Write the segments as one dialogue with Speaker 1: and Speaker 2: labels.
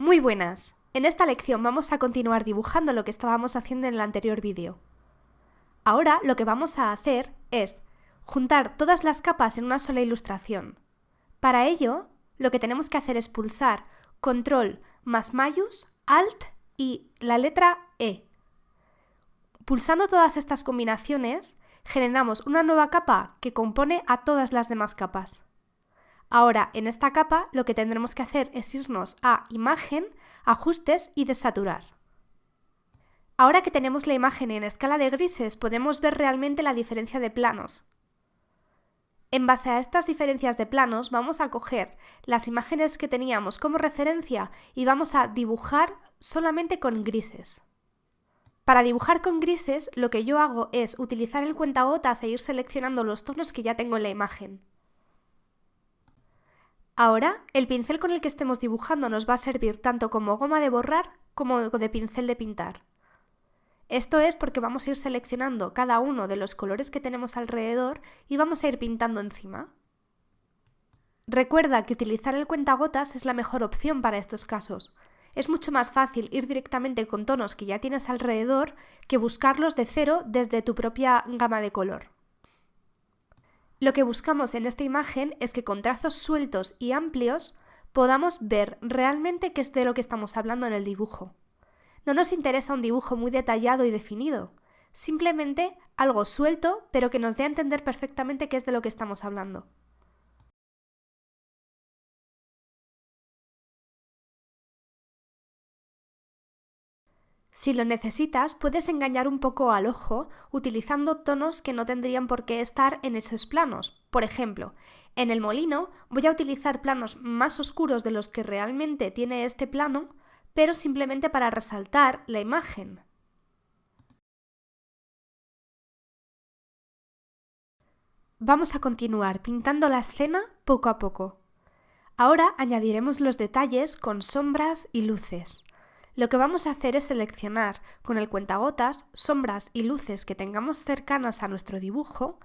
Speaker 1: Muy buenas. En esta lección vamos a continuar dibujando lo que estábamos haciendo en el anterior vídeo. Ahora lo que vamos a hacer es juntar todas las capas en una sola ilustración. Para ello, lo que tenemos que hacer es pulsar Control más mayús, Alt y la letra E. Pulsando todas estas combinaciones, generamos una nueva capa que compone a todas las demás capas. Ahora, en esta capa, lo que tendremos que hacer es irnos a Imagen, Ajustes y Desaturar. Ahora que tenemos la imagen en escala de grises, podemos ver realmente la diferencia de planos. En base a estas diferencias de planos, vamos a coger las imágenes que teníamos como referencia y vamos a dibujar solamente con grises. Para dibujar con grises, lo que yo hago es utilizar el cuentagotas e ir seleccionando los tonos que ya tengo en la imagen. Ahora, el pincel con el que estemos dibujando nos va a servir tanto como goma de borrar como de pincel de pintar. Esto es porque vamos a ir seleccionando cada uno de los colores que tenemos alrededor y vamos a ir pintando encima. Recuerda que utilizar el cuentagotas es la mejor opción para estos casos. Es mucho más fácil ir directamente con tonos que ya tienes alrededor que buscarlos de cero desde tu propia gama de color. Lo que buscamos en esta imagen es que con trazos sueltos y amplios podamos ver realmente qué es de lo que estamos hablando en el dibujo. No nos interesa un dibujo muy detallado y definido, simplemente algo suelto pero que nos dé a entender perfectamente qué es de lo que estamos hablando. Si lo necesitas, puedes engañar un poco al ojo utilizando tonos que no tendrían por qué estar en esos planos. Por ejemplo, en el molino voy a utilizar planos más oscuros de los que realmente tiene este plano, pero simplemente para resaltar la imagen. Vamos a continuar pintando la escena poco a poco. Ahora añadiremos los detalles con sombras y luces. Lo que vamos a hacer es seleccionar con el cuentagotas sombras y luces que tengamos cercanas a nuestro dibujo,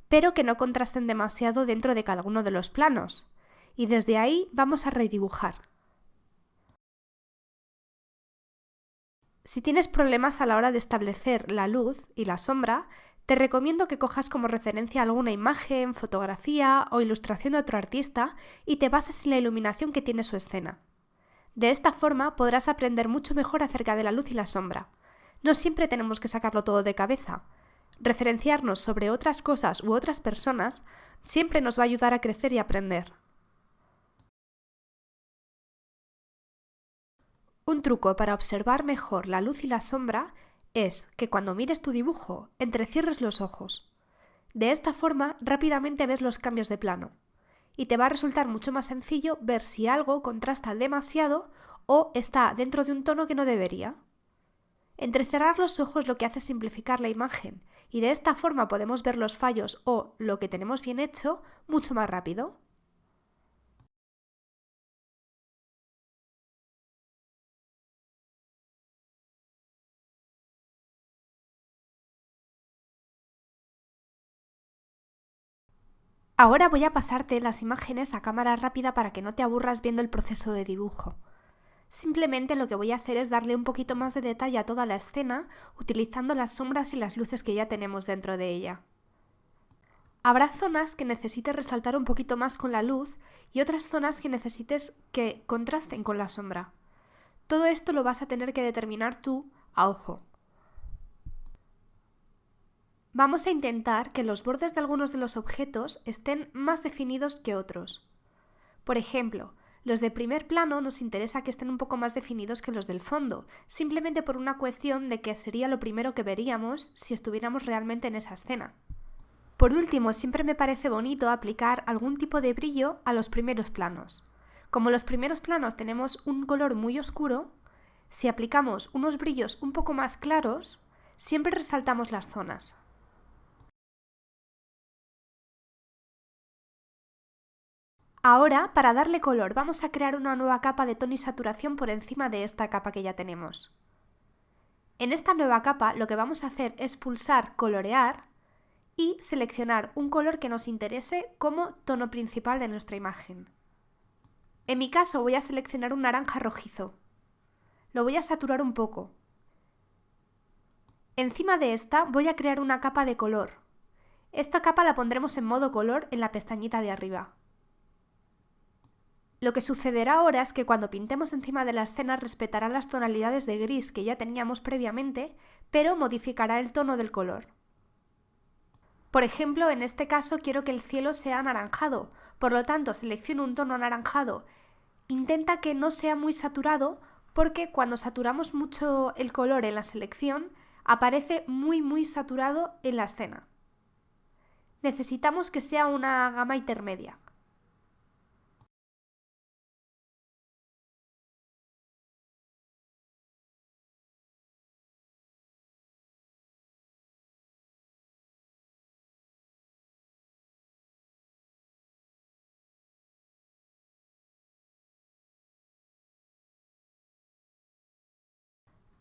Speaker 1: pero que no contrasten demasiado dentro de cada uno de los planos. Y desde ahí vamos a redibujar. Si tienes problemas a la hora de establecer la luz y la sombra, te recomiendo que cojas como referencia alguna imagen, fotografía o ilustración de otro artista y te bases en la iluminación que tiene su escena. De esta forma podrás aprender mucho mejor acerca de la luz y la sombra. No siempre tenemos que sacarlo todo de cabeza. Referenciarnos sobre otras cosas u otras personas siempre nos va a ayudar a crecer y aprender. Un truco para observar mejor la luz y la sombra es que cuando mires tu dibujo, entrecierres los ojos. De esta forma rápidamente ves los cambios de plano y te va a resultar mucho más sencillo ver si algo contrasta demasiado o está dentro de un tono que no debería. Entrecerrar los ojos lo que hace es simplificar la imagen y de esta forma podemos ver los fallos o lo que tenemos bien hecho mucho más rápido. Ahora voy a pasarte las imágenes a cámara rápida para que no te aburras viendo el proceso de dibujo. Simplemente lo que voy a hacer es darle un poquito más de detalle a toda la escena utilizando las sombras y las luces que ya tenemos dentro de ella. Habrá zonas que necesites resaltar un poquito más con la luz y otras zonas que necesites que contrasten con la sombra. Todo esto lo vas a tener que determinar tú a ojo. Vamos a intentar que los bordes de algunos de los objetos estén más definidos que otros. Por ejemplo, los de primer plano nos interesa que estén un poco más definidos que los del fondo, simplemente por una cuestión de que sería lo primero que veríamos si estuviéramos realmente en esa escena. Por último, siempre me parece bonito aplicar algún tipo de brillo a los primeros planos. Como los primeros planos tenemos un color muy oscuro, si aplicamos unos brillos un poco más claros, siempre resaltamos las zonas. Ahora, para darle color, vamos a crear una nueva capa de tono y saturación por encima de esta capa que ya tenemos. En esta nueva capa lo que vamos a hacer es pulsar Colorear y seleccionar un color que nos interese como tono principal de nuestra imagen. En mi caso voy a seleccionar un naranja rojizo. Lo voy a saturar un poco. Encima de esta voy a crear una capa de color. Esta capa la pondremos en modo color en la pestañita de arriba. Lo que sucederá ahora es que cuando pintemos encima de la escena respetará las tonalidades de gris que ya teníamos previamente, pero modificará el tono del color. Por ejemplo, en este caso quiero que el cielo sea anaranjado, por lo tanto selecciono un tono anaranjado. Intenta que no sea muy saturado porque cuando saturamos mucho el color en la selección aparece muy saturado en la escena. Necesitamos que sea una gama intermedia.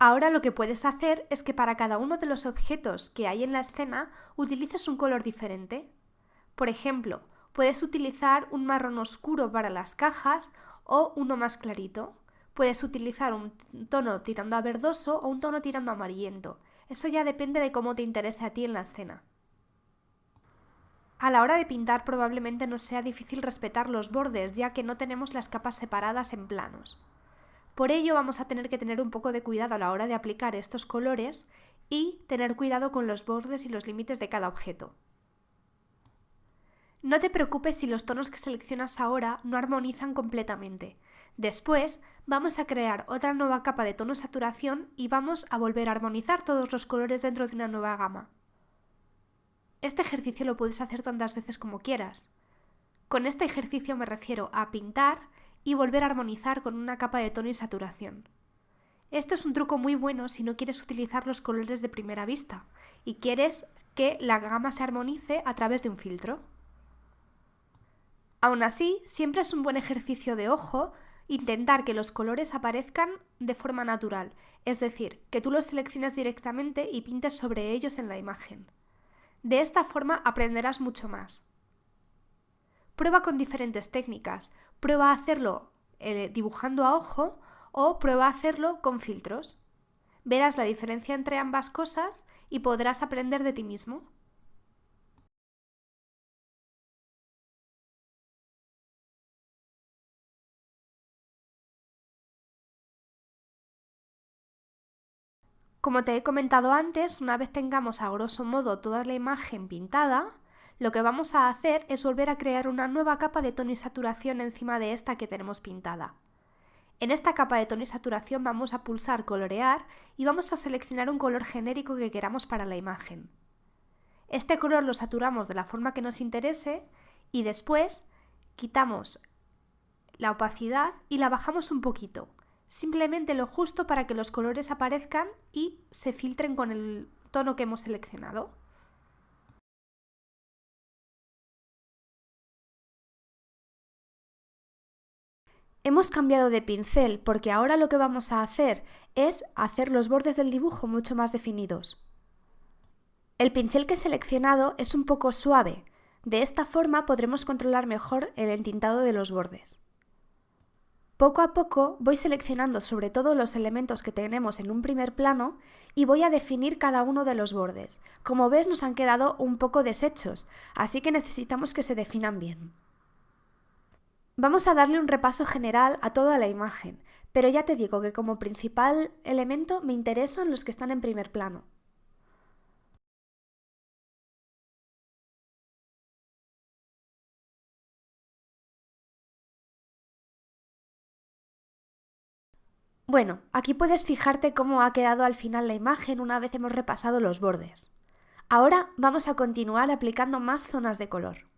Speaker 1: Ahora lo que puedes hacer es que para cada uno de los objetos que hay en la escena utilices un color diferente. Por ejemplo, puedes utilizar un marrón oscuro para las cajas o uno más clarito. Puedes utilizar un tono tirando a verdoso o un tono tirando a amarillento. Eso ya depende de cómo te interese a ti en la escena. A la hora de pintar probablemente nos sea difícil respetar los bordes, ya que no tenemos las capas separadas en planos. Por ello vamos a tener que tener un poco de cuidado a la hora de aplicar estos colores y tener cuidado con los bordes y los límites de cada objeto. No te preocupes si los tonos que seleccionas ahora no armonizan completamente. Después vamos a crear otra nueva capa de tono saturación y vamos a volver a armonizar todos los colores dentro de una nueva gama. Este ejercicio lo puedes hacer tantas veces como quieras. Con este ejercicio me refiero a pintar y volver a armonizar con una capa de tono y saturación. Esto es un truco muy bueno si no quieres utilizar los colores de primera vista y quieres que la gama se armonice a través de un filtro. Aún así, siempre es un buen ejercicio de ojo intentar que los colores aparezcan de forma natural, es decir, que tú los selecciones directamente y pintes sobre ellos en la imagen. De esta forma aprenderás mucho más. Prueba con diferentes técnicas. Prueba a hacerlo dibujando a ojo o prueba a hacerlo con filtros. Verás la diferencia entre ambas cosas y podrás aprender de ti mismo. Como te he comentado antes, una vez tengamos a grosso modo toda la imagen pintada, lo que vamos a hacer es volver a crear una nueva capa de tono y saturación encima de esta que tenemos pintada. En esta capa de tono y saturación vamos a pulsar colorear y vamos a seleccionar un color genérico que queramos para la imagen. Este color lo saturamos de la forma que nos interese y después quitamos la opacidad y la bajamos un poquito. Simplemente lo justo para que los colores aparezcan y se filtren con el tono que hemos seleccionado. Hemos cambiado de pincel porque ahora lo que vamos a hacer es hacer los bordes del dibujo mucho más definidos. El pincel que he seleccionado es un poco suave. De esta forma podremos controlar mejor el entintado de los bordes. Poco a poco voy seleccionando sobre todo los elementos que tenemos en un primer plano y voy a definir cada uno de los bordes. Como ves, nos han quedado un poco deshechos, así que necesitamos que se definan bien. Vamos a darle un repaso general a toda la imagen, pero ya te digo que como principal elemento me interesan los que están en primer plano. Bueno, aquí puedes fijarte cómo ha quedado al final la imagen una vez hemos repasado los bordes. Ahora vamos a continuar aplicando más zonas de color.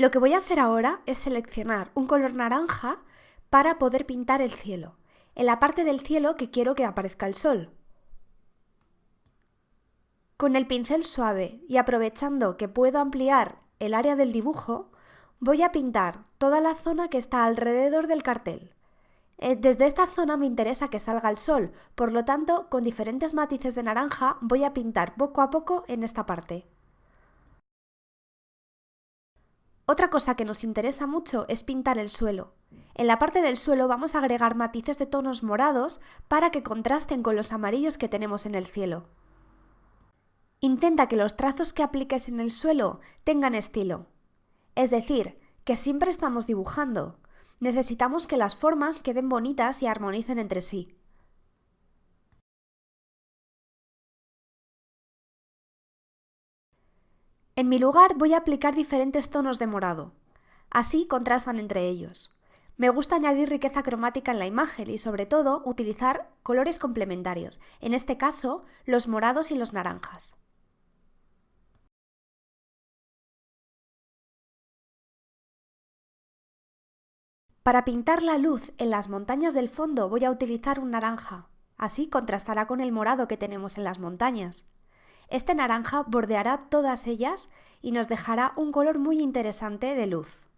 Speaker 1: Lo que voy a hacer ahora es seleccionar un color naranja para poder pintar el cielo, en la parte del cielo que quiero que aparezca el sol. Con el pincel suave y aprovechando que puedo ampliar el área del dibujo, voy a pintar toda la zona que está alrededor del cartel. Desde esta zona me interesa que salga el sol, por lo tanto, con diferentes matices de naranja voy a pintar poco a poco en esta parte. Otra cosa que nos interesa mucho es pintar el suelo. En la parte del suelo vamos a agregar matices de tonos morados para que contrasten con los amarillos que tenemos en el cielo. Intenta que los trazos que apliques en el suelo tengan estilo. Es decir, que siempre estamos dibujando. Necesitamos que las formas queden bonitas y armonicen entre sí. En mi lugar voy a aplicar diferentes tonos de morado. Así contrastan entre ellos. Me gusta añadir riqueza cromática en la imagen y sobre todo utilizar colores complementarios, en este caso los morados y los naranjas. Para pintar la luz en las montañas del fondo voy a utilizar un naranja, así contrastará con el morado que tenemos en las montañas. Este naranja bordeará todas ellas y nos dejará un color muy interesante de luz.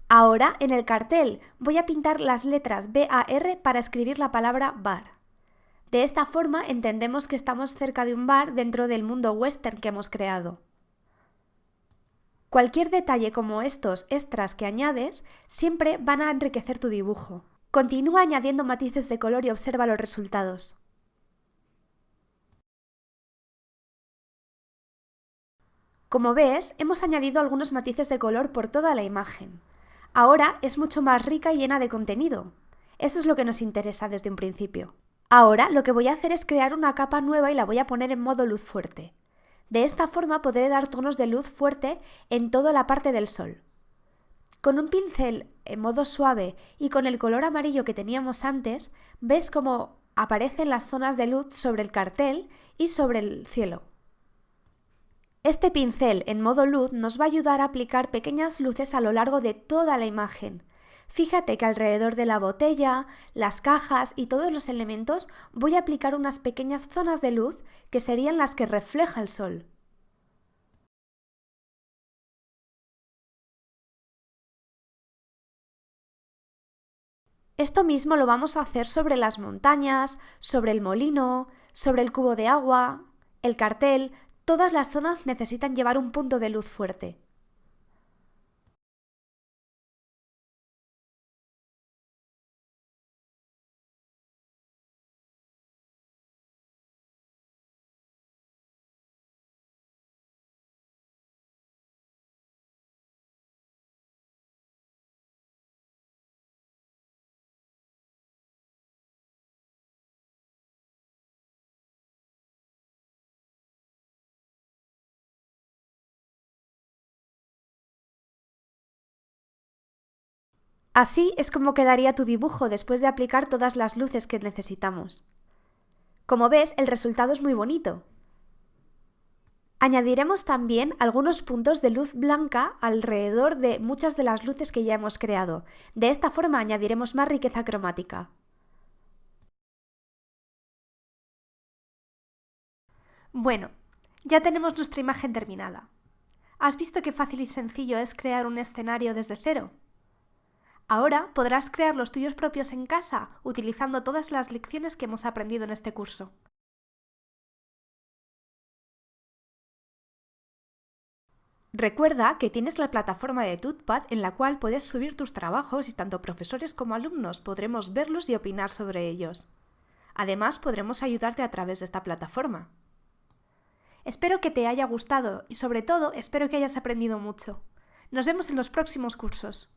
Speaker 1: Ahora, en el cartel, voy a pintar las letras BAR para escribir la palabra bar. De esta forma entendemos que estamos cerca de un bar dentro del mundo western que hemos creado. Cualquier detalle como estos extras que añades siempre van a enriquecer tu dibujo. Continúa añadiendo matices de color y observa los resultados. Como ves, hemos añadido algunos matices de color por toda la imagen. Ahora es mucho más rica y llena de contenido. Eso es lo que nos interesa desde un principio. Ahora lo que voy a hacer es crear una capa nueva y la voy a poner en modo luz fuerte. De esta forma podré dar tonos de luz fuerte en toda la parte del sol. Con un pincel en modo suave y con el color amarillo que teníamos antes, ves cómo aparecen las zonas de luz sobre el cartel y sobre el cielo. Este pincel en modo luz nos va a ayudar a aplicar pequeñas luces a lo largo de toda la imagen. Fíjate que alrededor de la botella, las cajas y todos los elementos voy a aplicar unas pequeñas zonas de luz que serían las que refleja el sol. Esto mismo lo vamos a hacer sobre las montañas, sobre el molino, sobre el cubo de agua, el cartel. Todas las zonas necesitan llevar un punto de luz fuerte. Así es como quedaría tu dibujo después de aplicar todas las luces que necesitamos. Como ves, el resultado es muy bonito. Añadiremos también algunos puntos de luz blanca alrededor de muchas de las luces que ya hemos creado. De esta forma añadiremos más riqueza cromática. Bueno, ya tenemos nuestra imagen terminada. ¿Has visto qué fácil y sencillo es crear un escenario desde cero? Ahora podrás crear los tuyos propios en casa utilizando todas las lecciones que hemos aprendido en este curso. Recuerda que tienes la plataforma de TutPad en la cual puedes subir tus trabajos y tanto profesores como alumnos podremos verlos y opinar sobre ellos. Además, podremos ayudarte a través de esta plataforma. Espero que te haya gustado y sobre todo espero que hayas aprendido mucho. Nos vemos en los próximos cursos.